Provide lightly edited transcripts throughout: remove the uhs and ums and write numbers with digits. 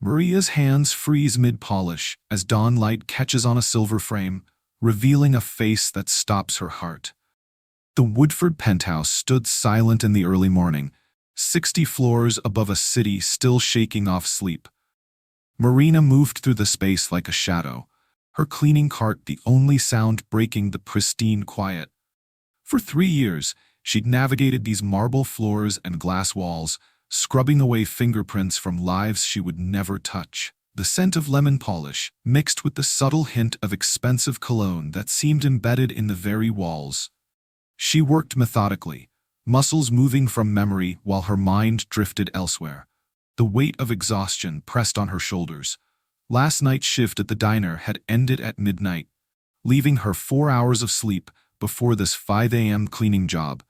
Maria's hands freeze mid-polish as dawn light catches on a silver frame, revealing a face that stops her heart. The Woodford penthouse stood silent in the early morning, 60 floors above a city still shaking off sleep. Marina moved through the space like a shadow, her cleaning cart the only sound breaking the pristine quiet. For 3 years, she'd navigated these marble floors and glass walls, scrubbing away fingerprints from lives she would never touch. The scent of lemon polish, mixed with the subtle hint of expensive cologne that seemed embedded in the very walls. She worked methodically, muscles moving from memory while her mind drifted elsewhere. The weight of exhaustion pressed on her shoulders. Last night's shift at the diner had ended at midnight, leaving her 4 hours of sleep before this 5 a.m. cleaning job.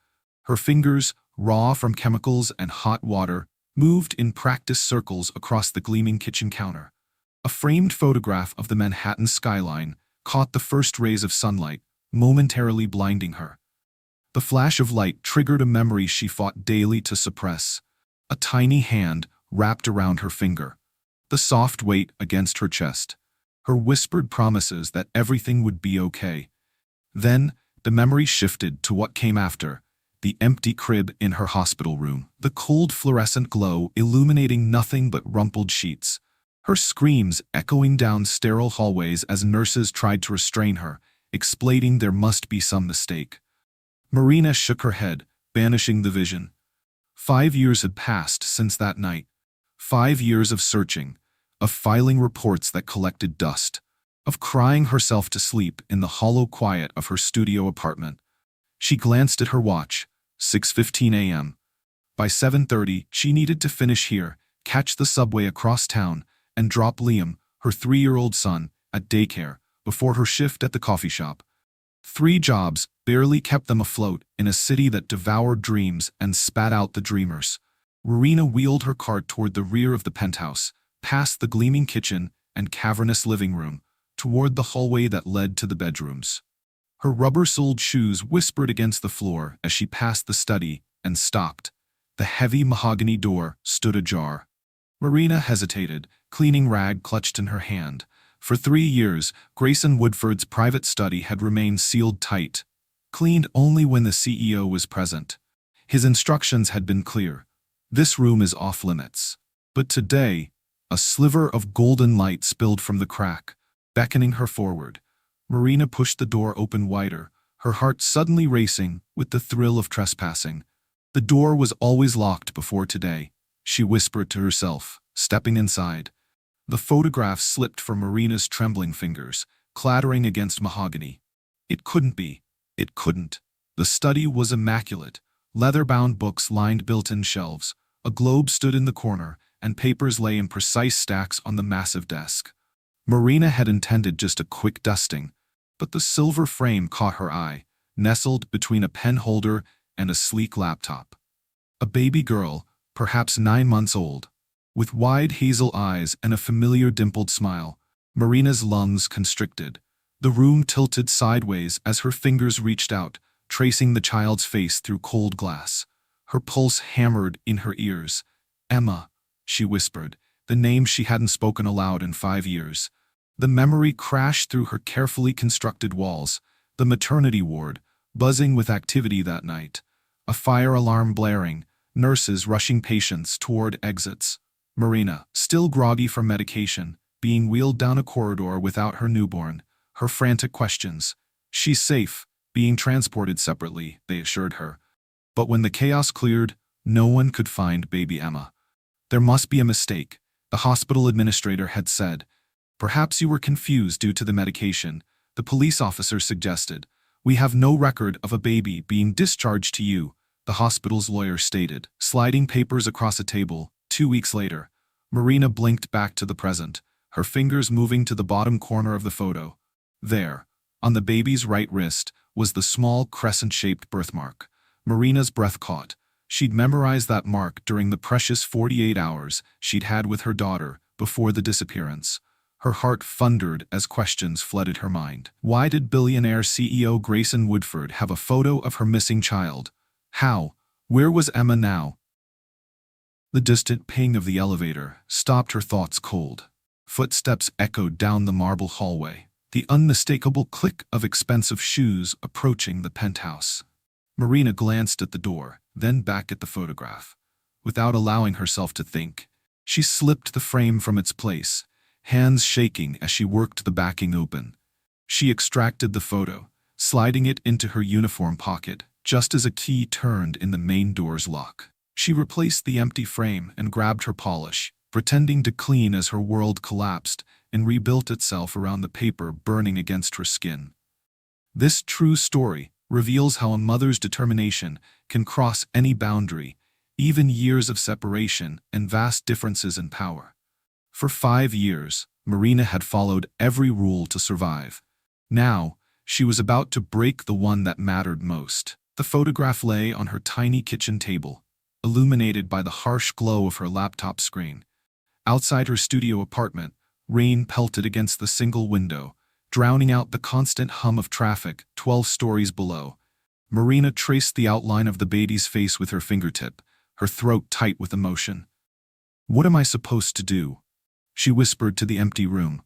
Her fingers, raw from chemicals and hot water, moved in practice circles across the gleaming kitchen counter. A framed photograph of the Manhattan skyline caught the first rays of sunlight, momentarily blinding her. The flash of light triggered a memory she fought daily to suppress. A tiny hand wrapped around her finger, the soft weight against her chest, her whispered promises that everything would be okay. Then, the memory shifted to what came after, the empty crib in her hospital room, the cold fluorescent glow illuminating nothing but rumpled sheets, her screams echoing down sterile hallways as nurses tried to restrain her, explaining there must be some mistake. Marina shook her head, banishing the vision. 5 years had passed since that night. 5 years of searching, of filing reports that collected dust, of crying herself to sleep in the hollow quiet of her studio apartment. She glanced at her watch, 6:15 a.m. By 7:30, she needed to finish here, catch the subway across town, and drop Liam, her 3-year-old son, at daycare before her shift at the coffee shop. 3 jobs barely kept them afloat in a city that devoured dreams and spat out the dreamers. Marina wheeled her cart toward the rear of the penthouse, past the gleaming kitchen and cavernous living room, toward the hallway that led to the bedrooms. Her rubber-soled shoes whispered against the floor as she passed the study and stopped. The heavy mahogany door stood ajar. Marina hesitated, cleaning rag clutched in her hand. For 3 years, Grayson Woodford's private study had remained sealed tight, cleaned only when the CEO was present. His instructions had been clear. This room is off-limits. But today, a sliver of golden light spilled from the crack, beckoning her forward. Marina pushed the door open wider, her heart suddenly racing with the thrill of trespassing. The door was always locked before today, she whispered to herself, stepping inside. The photograph slipped from Marina's trembling fingers, clattering against mahogany. It couldn't be. It couldn't. The study was immaculate. Leather-bound books lined built-in shelves. A globe stood in the corner, and papers lay in precise stacks on the massive desk. Marina had intended just a quick dusting, but the silver frame caught her eye, nestled between a pen holder and a sleek laptop. A baby girl, perhaps 9 months old, with wide hazel eyes and a familiar dimpled smile. Marina's lungs constricted. The room tilted sideways as her fingers reached out, tracing the child's face through cold glass. Her pulse hammered in her ears. "Emma," she whispered, the name she hadn't spoken aloud in 5 years. The memory crashed through her carefully constructed walls. The maternity ward, buzzing with activity that night. A fire alarm blaring, nurses rushing patients toward exits. Marina, still groggy from medication, being wheeled down a corridor without her newborn. Her frantic questions. "She's safe, being transported separately," they assured her. But when the chaos cleared, no one could find baby Emma. "There must be a mistake," the hospital administrator had said. "Perhaps you were confused due to the medication," the police officer suggested. "We have no record of a baby being discharged to you," the hospital's lawyer stated, sliding papers across a table. 2 weeks later, Marina blinked back to the present, her fingers moving to the bottom corner of the photo. There, on the baby's right wrist, was the small crescent-shaped birthmark. Marina's breath caught. She'd memorized that mark during the precious 48 hours she'd had with her daughter before the disappearance. Her heart thundered as questions flooded her mind. Why did billionaire CEO Grayson Woodford have a photo of her missing child? How? Where was Emma now? The distant ping of the elevator stopped her thoughts cold. Footsteps echoed down the marble hallway, the unmistakable click of expensive shoes approaching the penthouse. Marina glanced at the door, then back at the photograph. Without allowing herself to think, she slipped the frame from its place, hands shaking as she worked the backing open. She extracted the photo, sliding it into her uniform pocket, just as a key turned in the main door's lock. She replaced the empty frame and grabbed her polish, pretending to clean as her world collapsed and rebuilt itself around the paper burning against her skin. This true story reveals how a mother's determination can cross any boundary, even years of separation and vast differences in power. For 5 years, Marina had followed every rule to survive. Now, she was about to break the one that mattered most. The photograph lay on her tiny kitchen table, illuminated by the harsh glow of her laptop screen. Outside her studio apartment, rain pelted against the single window, drowning out the constant hum of traffic 12 stories below. Marina traced the outline of the baby's face with her fingertip, her throat tight with emotion. "What am I supposed to do?" she whispered to the empty room.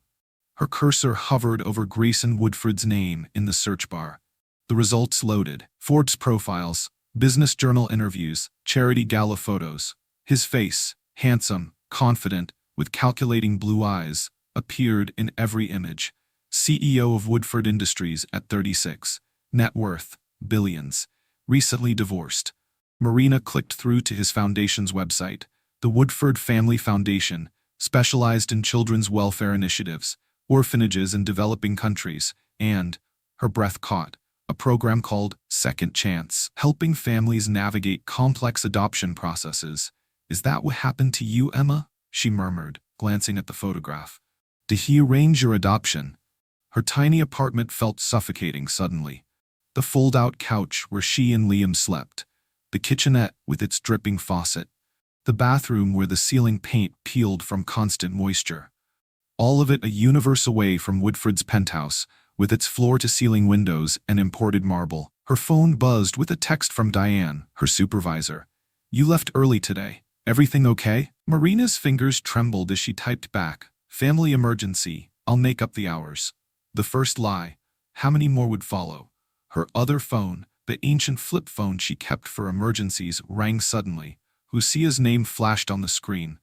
Her cursor hovered over Grayson Woodford's name in the search bar. The results loaded: Forbes profiles, business journal interviews, charity gala photos. His face, handsome, confident, with calculating blue eyes, appeared in every image. CEO of Woodford Industries at 36. Net worth, billions. Recently divorced. Marina clicked through to his foundation's website. The Woodford Family Foundation, specialized in children's welfare initiatives, orphanages in developing countries, and, her breath caught, a program called Second Chance, helping families navigate complex adoption processes. "Is that what happened to you, Emma?" she murmured, glancing at the photograph. "Did he arrange your adoption?" Her tiny apartment felt suffocating suddenly. The fold-out couch where she and Liam slept, the kitchenette with its dripping faucet, the bathroom where the ceiling paint peeled from constant moisture. All of it a universe away from Woodford's penthouse, with its floor-to-ceiling windows and imported marble. Her phone buzzed with a text from Diane, her supervisor. "You left early today. Everything okay?" Marina's fingers trembled as she typed back, "Family emergency. I'll make up the hours." The first lie. How many more would follow? Her other phone, the ancient flip phone she kept for emergencies, rang suddenly. Lucia's name flashed on the screen.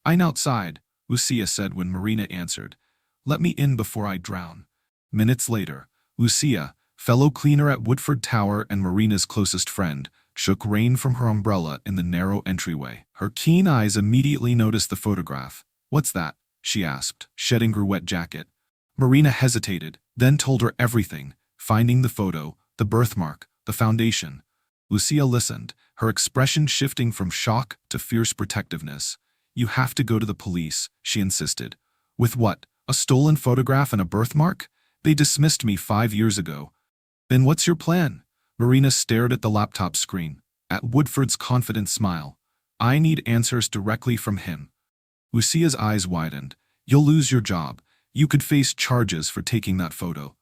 "I'm outside," Lucia said when Marina answered. "Let me in before I drown." Minutes later, Lucia, fellow cleaner at Woodford Tower and Marina's closest friend, shook rain from her umbrella in the narrow entryway. Her keen eyes immediately noticed the photograph. "What's that?" she asked, shedding her wet jacket. Marina hesitated, then told her everything, finding the photo, the birthmark, the foundation. Lucia listened, her expression shifting from shock to fierce protectiveness. "You have to go to the police," she insisted. "With what? A stolen photograph and a birthmark? They dismissed me 5 years ago." "Then what's your plan?" Marina stared at the laptop screen, at Woodford's confident smile. "I need answers directly from him." Lucia's eyes widened. "You'll lose your job. You could face charges for taking that photo."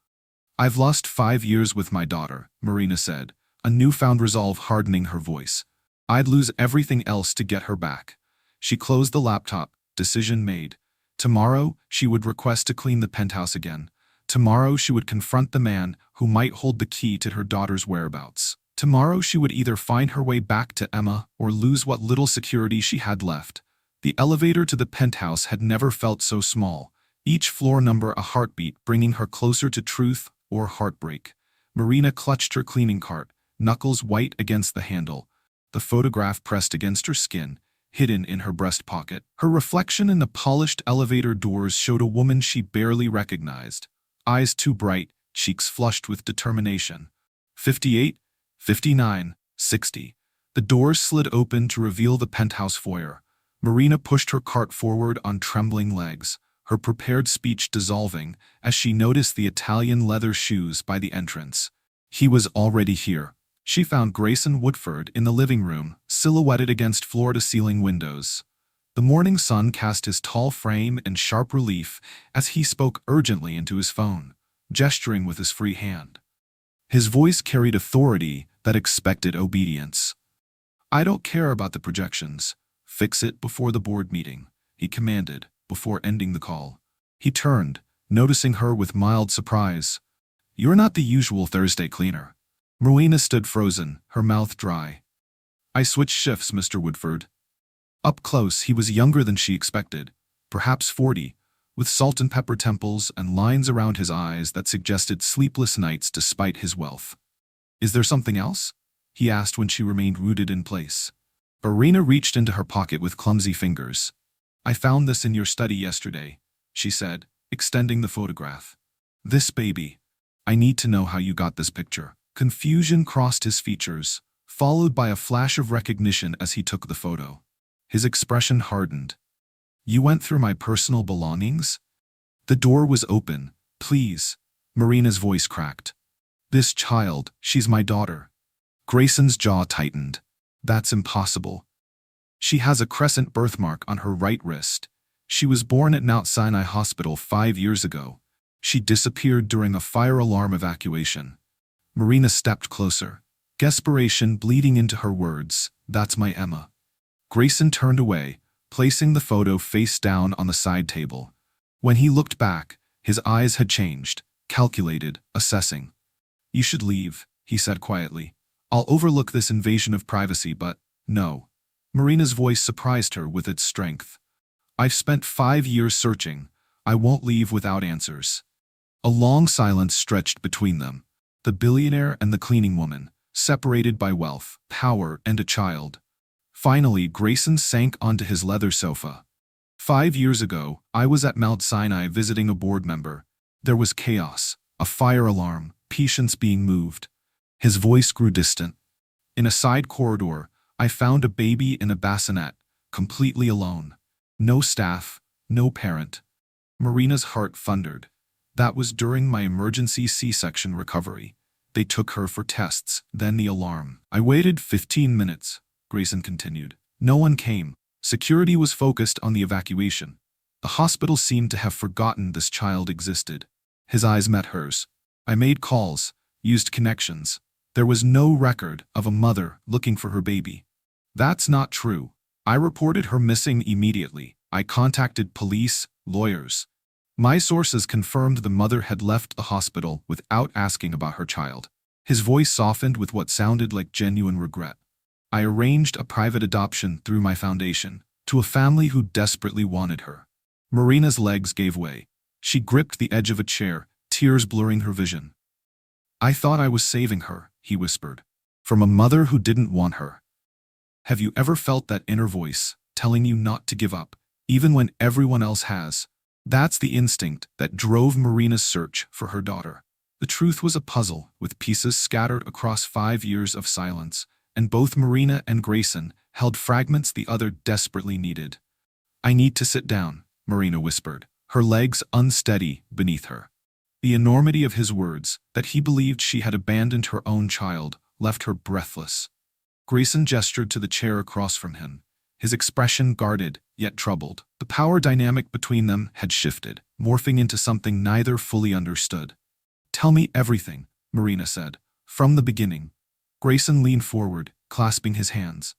"I've lost 5 years with my daughter," Marina said, a newfound resolve hardening her voice. "I'd lose everything else to get her back." She closed the laptop, decision made. Tomorrow, she would request to clean the penthouse again. Tomorrow, she would confront the man who might hold the key to her daughter's whereabouts. Tomorrow, she would either find her way back to Emma or lose what little security she had left. The elevator to the penthouse had never felt so small, each floor number a heartbeat bringing her closer to truth or heartbreak. Marina clutched her cleaning cart, knuckles white against the handle. The photograph pressed against her skin, hidden in her breast pocket. Her reflection in the polished elevator doors showed a woman she barely recognized. Eyes too bright, cheeks flushed with determination. 58, 59, 60. The doors slid open to reveal the penthouse foyer. Marina pushed her cart forward on trembling legs, her prepared speech dissolving as she noticed the Italian leather shoes by the entrance. He was already here. She found Grayson Woodford in the living room, silhouetted against floor-to-ceiling windows. The morning sun cast his tall frame in sharp relief as he spoke urgently into his phone, gesturing with his free hand. His voice carried authority that expected obedience. "I don't care about the projections. "Fix it before the board meeting," he commanded, before ending the call. He turned, noticing her with mild surprise. "You're not the usual Thursday cleaner." Marina stood frozen, her mouth dry. "I switched shifts, Mr. Woodford." Up close, he was younger than she expected, perhaps 40, with salt and pepper temples and lines around his eyes that suggested sleepless nights despite his wealth. "Is there something else?" he asked when she remained rooted in place. Marina reached into her pocket with clumsy fingers. "I found this in your study yesterday," she said, extending the photograph. "This baby. I need to know how you got this picture." Confusion crossed his features, followed by a flash of recognition as he took the photo. His expression hardened. "You went through my personal belongings?" "The door was open. Please." Marina's voice cracked. "This child, she's my daughter." Grayson's jaw tightened. "That's impossible. She has a crescent birthmark on her right wrist. She was born at Mount Sinai Hospital 5 years ago. She disappeared during a fire alarm evacuation." Marina stepped closer, desperation bleeding into her words. "That's my Emma." Grayson turned away, placing the photo face down on the side table. When he looked back, his eyes had changed, calculated, assessing. "You should leave," he said quietly. "I'll overlook this invasion of privacy, but no." Marina's voice surprised her with its strength. "I've spent 5 years searching. I won't leave without answers." A long silence stretched between them, the billionaire and the cleaning woman, separated by wealth, power, and a child. Finally, Grayson sank onto his leather sofa. 5 years ago, I was at Mount Sinai visiting a board member. There was chaos, a fire alarm, patients being moved. His voice grew distant. "In a side corridor, I found a baby in a bassinet, completely alone. No staff, no parent." Marina's heart thundered. "That was during my emergency C-section recovery. They took her for tests, then the alarm. I waited 15 minutes, Grayson continued. No one came. Security was focused on the evacuation. The hospital seemed to have forgotten this child existed." His eyes met hers. "I made calls, used connections. There was no record of a mother looking for her baby." "That's not true. I reported her missing immediately. I contacted police, lawyers. My sources confirmed the mother had left the hospital without asking about her child." His voice softened with what sounded like genuine regret. "I arranged a private adoption through my foundation, to a family who desperately wanted her." Marina's legs gave way. She gripped the edge of a chair, tears blurring her vision. "I thought I was saving her," he whispered, "from a mother who didn't want her." Have you ever felt that inner voice, telling you not to give up, even when everyone else has? That's the instinct that drove Marina's search for her daughter. The truth was a puzzle, with pieces scattered across 5 years of silence, and both Marina and Grayson held fragments the other desperately needed. "I need to sit down," Marina whispered, her legs unsteady beneath her. The enormity of his words, that he believed she had abandoned her own child, left her breathless. Grayson gestured to the chair across from him, his expression guarded, yet troubled. The power dynamic between them had shifted, morphing into something neither fully understood. "Tell me everything," Marina said, "from the beginning." Grayson leaned forward, clasping his hands.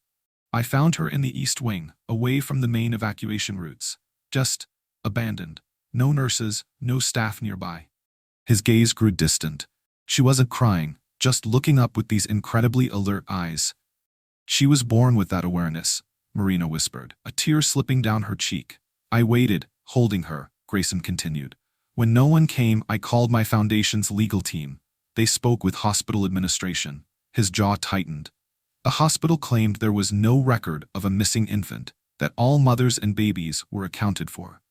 "I found her in the East Wing, away from the main evacuation routes. Just abandoned. No nurses, no staff nearby." His gaze grew distant. She wasn't crying, just looking up with these incredibly alert eyes. "She was born with that awareness," Marina whispered, a tear slipping down her cheek. "I waited, holding her," Grayson continued. "When no one came, I called my foundation's legal team. They spoke with hospital administration." His jaw tightened. The hospital claimed there was no record of a missing infant, that all mothers and babies were accounted for.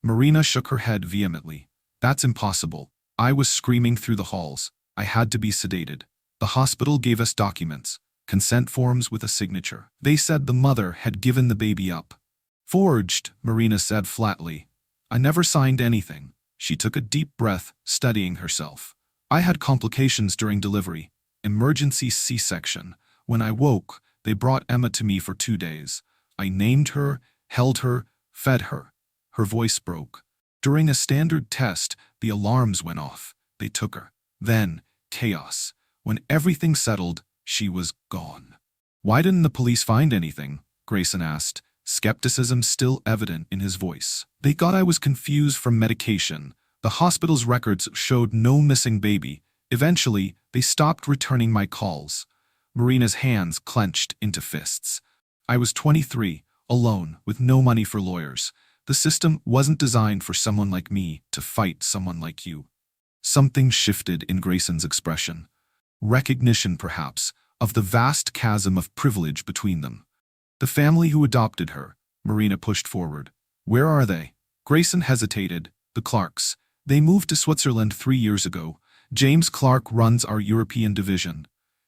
Marina shook her head vehemently. "That's impossible. I was screaming through the halls. I had to be sedated. The hospital gave us documents, consent forms with a signature. They said the mother had given the baby up." "Forged," Marina said flatly. "I never signed anything." She took a deep breath, steadying herself. "I had complications during delivery. Emergency C-section. When I woke, they brought Emma to me for 2 days. I named her, held her, fed her." Her voice broke. "During a standard test, the alarms went off. They took her. Then, chaos. When everything settled, she was gone." "Why didn't the police find anything?" Grayson asked, skepticism still evident in his voice. They thought I was confused from medication. The hospital's records showed no missing baby. Eventually, they stopped returning my calls. Marina's hands clenched into fists. I was 23, alone, with no money for lawyers. The system wasn't designed for someone like me to fight someone like you. Something shifted in Grayson's expression. Recognition, perhaps, of the vast chasm of privilege between them. The family who adopted her, Marina pushed forward. Where are they? Grayson hesitated. The Clarks. They moved to Switzerland 3 years ago. James Clark runs our European division.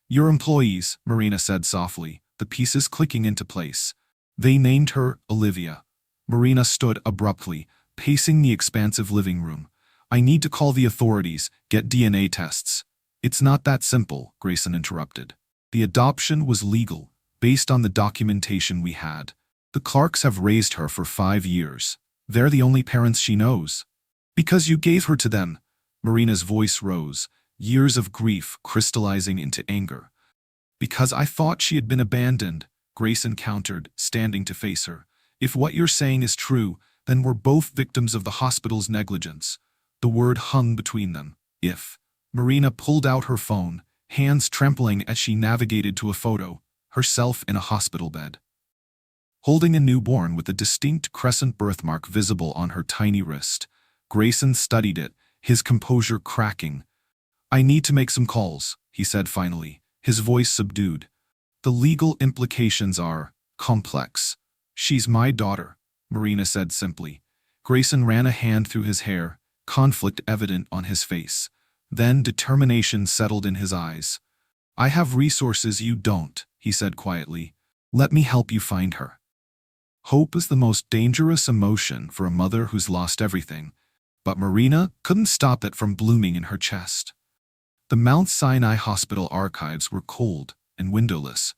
Your employees, Marina said softly, the pieces clicking into place. They named her Olivia. Marina stood abruptly, pacing the expansive living room. I need to call the authorities, get DNA tests. It's not that simple, Grayson interrupted. The adoption was legal, based on the documentation we had. The Clarks have raised her for 5 years. They're the only parents she knows. Because you gave her to them. Marina's voice rose, years of grief crystallizing into anger. Because I thought she had been abandoned, Grayson countered, standing to face her. If what you're saying is true, then we're both victims of the hospital's negligence. The word hung between them. If. Marina pulled out her phone, hands trembling as she navigated to a photo, herself in a hospital bed. Holding a newborn with a distinct crescent birthmark visible on her tiny wrist, Grayson studied it, his composure cracking. I need to make some calls, he said finally, his voice subdued. The legal implications are complex. She's my daughter, Marina said simply. Grayson ran a hand through his hair, conflict evident on his face. Then determination settled in his eyes. I have resources you don't, he said quietly. Let me help you find her. Hope is the most dangerous emotion for a mother who's lost everything, but Marina couldn't stop that from blooming in her chest. The Mount Sinai Hospital archives were cold and windowless,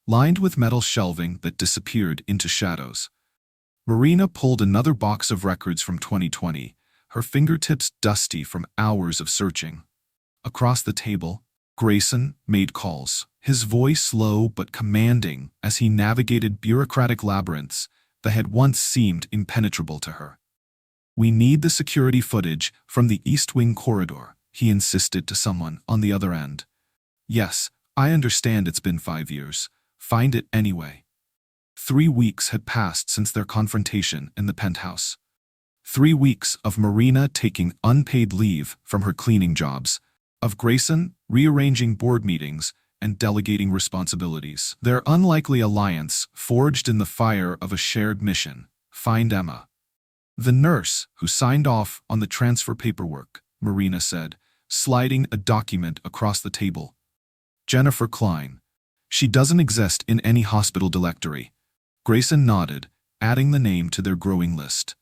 lined with metal shelving that disappeared into shadows. Marina pulled another box of records from 2020, her fingertips dusty from hours of searching. Across the table, Grayson made calls, his voice low but commanding as he navigated bureaucratic labyrinths that had once seemed impenetrable to her. We need the security footage from the East Wing corridor, he insisted to someone on the other end. Yes, I understand it's been 5 years. Find it anyway. 3 weeks had passed since their confrontation in the penthouse. 3 weeks of Marina taking unpaid leave from her cleaning jobs, of Grayson rearranging board meetings and delegating responsibilities. Their unlikely alliance forged in the fire of a shared mission, find Emma. The nurse who signed off on the transfer paperwork, Marina said, sliding a document across the table. Jennifer Klein. She doesn't exist in any hospital directory. Grayson nodded, adding the name to their growing list.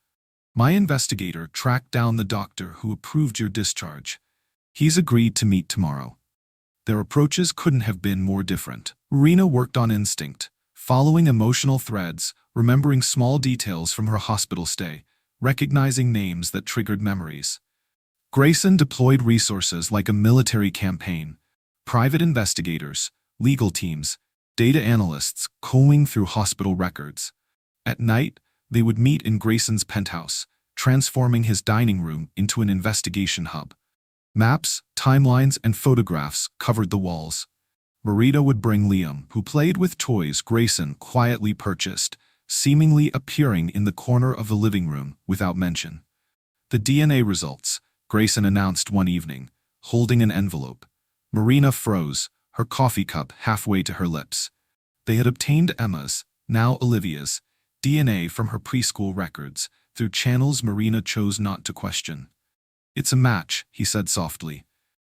My investigator tracked down the doctor who approved your discharge. He's agreed to meet tomorrow. Their approaches couldn't have been more different. Marina worked on instinct, following emotional threads, remembering small details from her hospital stay, recognizing names that triggered memories. Grayson deployed resources like a military campaign, private investigators, legal teams, data analysts combing through hospital records. At night, they would meet in Grayson's penthouse, transforming his dining room into an investigation hub. Maps, timelines, and photographs covered the walls. Marina would bring Liam, who played with toys Grayson quietly purchased, seemingly appearing in the corner of the living room without mention. The DNA results, Grayson announced one evening, holding an envelope. Marina froze, her coffee cup halfway to her lips. They had obtained Emma's, now Olivia's, DNA from her preschool records, through channels Marina chose not to question. It's a match, he said softly.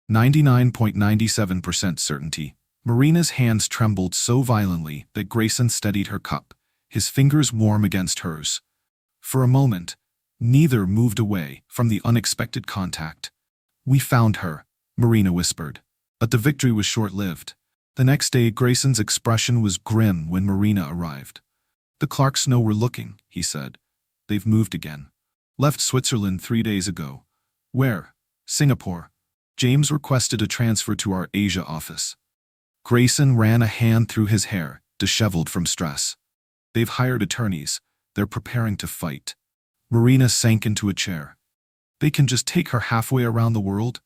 99.97% certainty. Marina's hands trembled so violently that Grayson steadied her cup, his fingers warm against hers. For a moment, neither moved away from the unexpected contact. We found her, Marina whispered. But the victory was short-lived. The next day, Grayson's expression was grim when Marina arrived. The Clarks know we're looking, he said. They've moved again. Left Switzerland 3 days ago. Where? Singapore. James requested a transfer to our Asia office. Grayson ran a hand through his hair, disheveled from stress. They've hired attorneys. They're preparing to fight. Marina sank into a chair. They can just take her halfway around the world?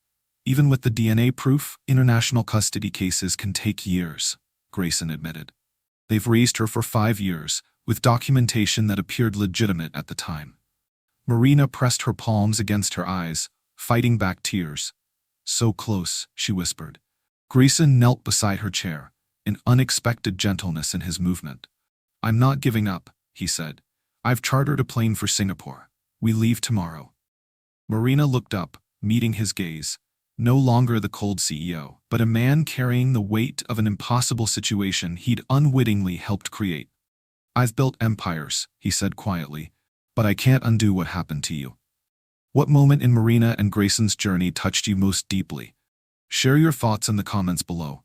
Even with the DNA proof, international custody cases can take years, Grayson admitted. They've raised her for 5 years, with documentation that appeared legitimate at the time. Marina pressed her palms against her eyes, fighting back tears. So close, she whispered. Grayson knelt beside her chair, an unexpected gentleness in his movement. I'm not giving up, he said. I've chartered a plane for Singapore. We leave tomorrow. Marina looked up, meeting his gaze. No longer the cold CEO, but a man carrying the weight of an impossible situation he'd unwittingly helped create. I've built empires, he said quietly, but I can't undo what happened to you. What moment in Marina and Grayson's journey touched you most deeply? Share your thoughts in the comments below.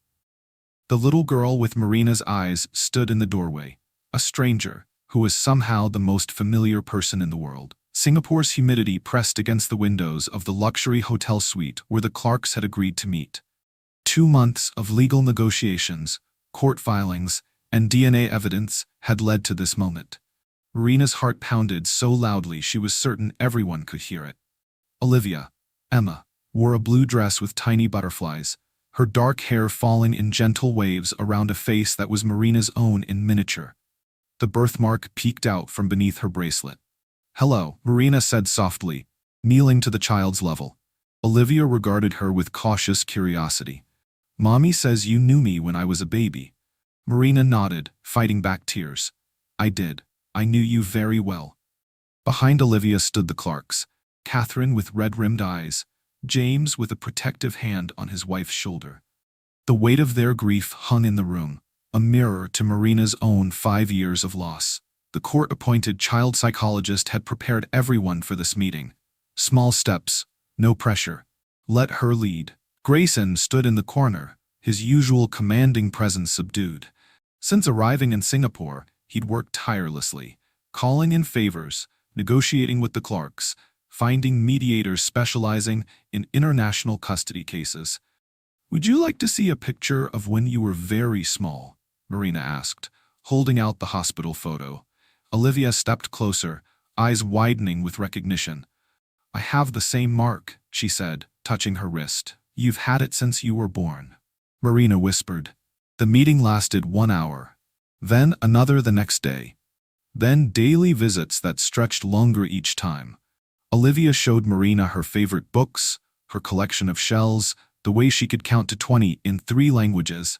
The little girl with Marina's eyes stood in the doorway, a stranger who was somehow the most familiar person in the world. Singapore's humidity pressed against the windows of the luxury hotel suite where the Clarks had agreed to meet. 2 months of legal negotiations, court filings, and DNA evidence had led to this moment. Marina's heart pounded so loudly she was certain everyone could hear it. Olivia, Emma, wore a blue dress with tiny butterflies, her dark hair falling in gentle waves around a face that was Marina's own in miniature. The birthmark peeked out from beneath her bracelet. Hello, Marina said softly, kneeling to the child's level. Olivia regarded her with cautious curiosity. Mommy says you knew me when I was a baby. Marina nodded, fighting back tears. I did. I knew you very well. Behind Olivia stood the Clarks, Catherine with red-rimmed eyes, James with a protective hand on his wife's shoulder. The weight of their grief hung in the room, a mirror to Marina's own 5 years of loss. The court-appointed child psychologist had prepared everyone for this meeting. Small steps, no pressure. Let her lead. Grayson stood in the corner, his usual commanding presence subdued. Since arriving in Singapore, he'd worked tirelessly, calling in favors, negotiating with the Clarks, finding mediators specializing in international custody cases. Would you like to see a picture of when you were very small? Marina asked, holding out the hospital photo. Olivia stepped closer, eyes widening with recognition. I have the same mark, she said, touching her wrist. You've had it since you were born. Marina whispered. The meeting lasted 1 hour. Then another the next day. Then daily visits that stretched longer each time. Olivia showed Marina her favorite books, her collection of shells, the way she could count to 20 in 3 languages.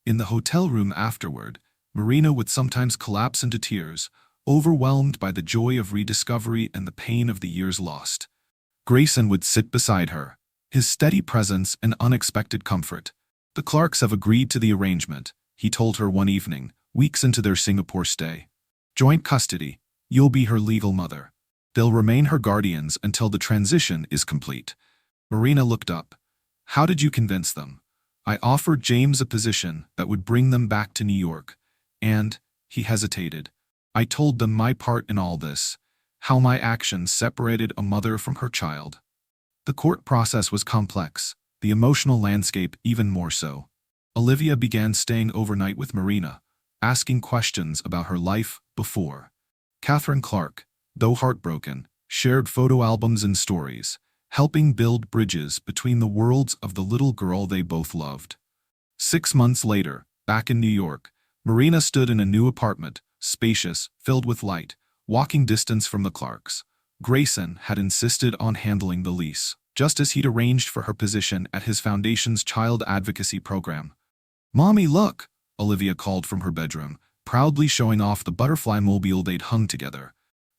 In the hotel room afterward, Marina would sometimes collapse into tears, overwhelmed by the joy of rediscovery and the pain of the years lost. Grayson would sit beside her, his steady presence an unexpected comfort. The Clarks have agreed to the arrangement, he told her one evening, weeks into their Singapore stay. Joint custody, you'll be her legal mother. They'll remain her guardians until the transition is complete. Marina looked up. How did you convince them? I offered James a position that would bring them back to New York. And, he hesitated. I told them my part in all this, how my actions separated a mother from her child. The court process was complex, the emotional landscape even more so. Olivia began staying overnight with Marina, asking questions about her life before. Catherine Clark, though heartbroken, shared photo albums and stories, helping build bridges between the worlds of the little girl they both loved. 6 months later, back in New York, Marina stood in a new apartment, spacious, filled with light, walking distance from the Clarks. Grayson had insisted on handling the lease, just as he'd arranged for her position at his foundation's child advocacy program. Mommy, look, Olivia called from her bedroom, proudly showing off the butterfly mobile they'd hung together.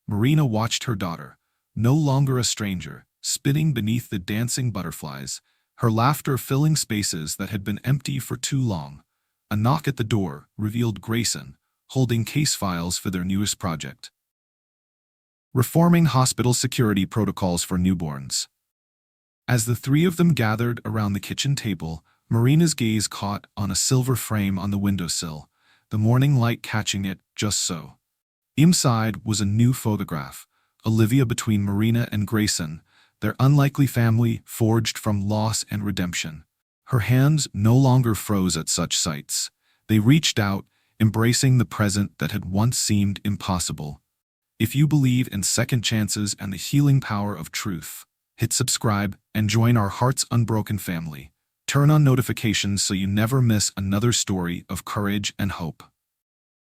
Marina watched her daughter, no longer a stranger, spinning beneath the dancing butterflies, her laughter filling spaces that had been empty for too long. A knock at the door revealed Grayson, holding case files for their newest project. Reforming hospital security protocols for newborns. As the 3 of them gathered around the kitchen table, Marina's gaze caught on a silver frame on the windowsill, the morning light catching it just so. Inside was a new photograph, Olivia between Marina and Grayson, their unlikely family forged from loss and redemption. Her hands no longer froze at such sights. They reached out, embracing the present that had once seemed impossible. If you believe in second chances and the healing power of truth, hit subscribe and join our Hearts Unbroken family. Turn on notifications so you never miss another story of courage and hope.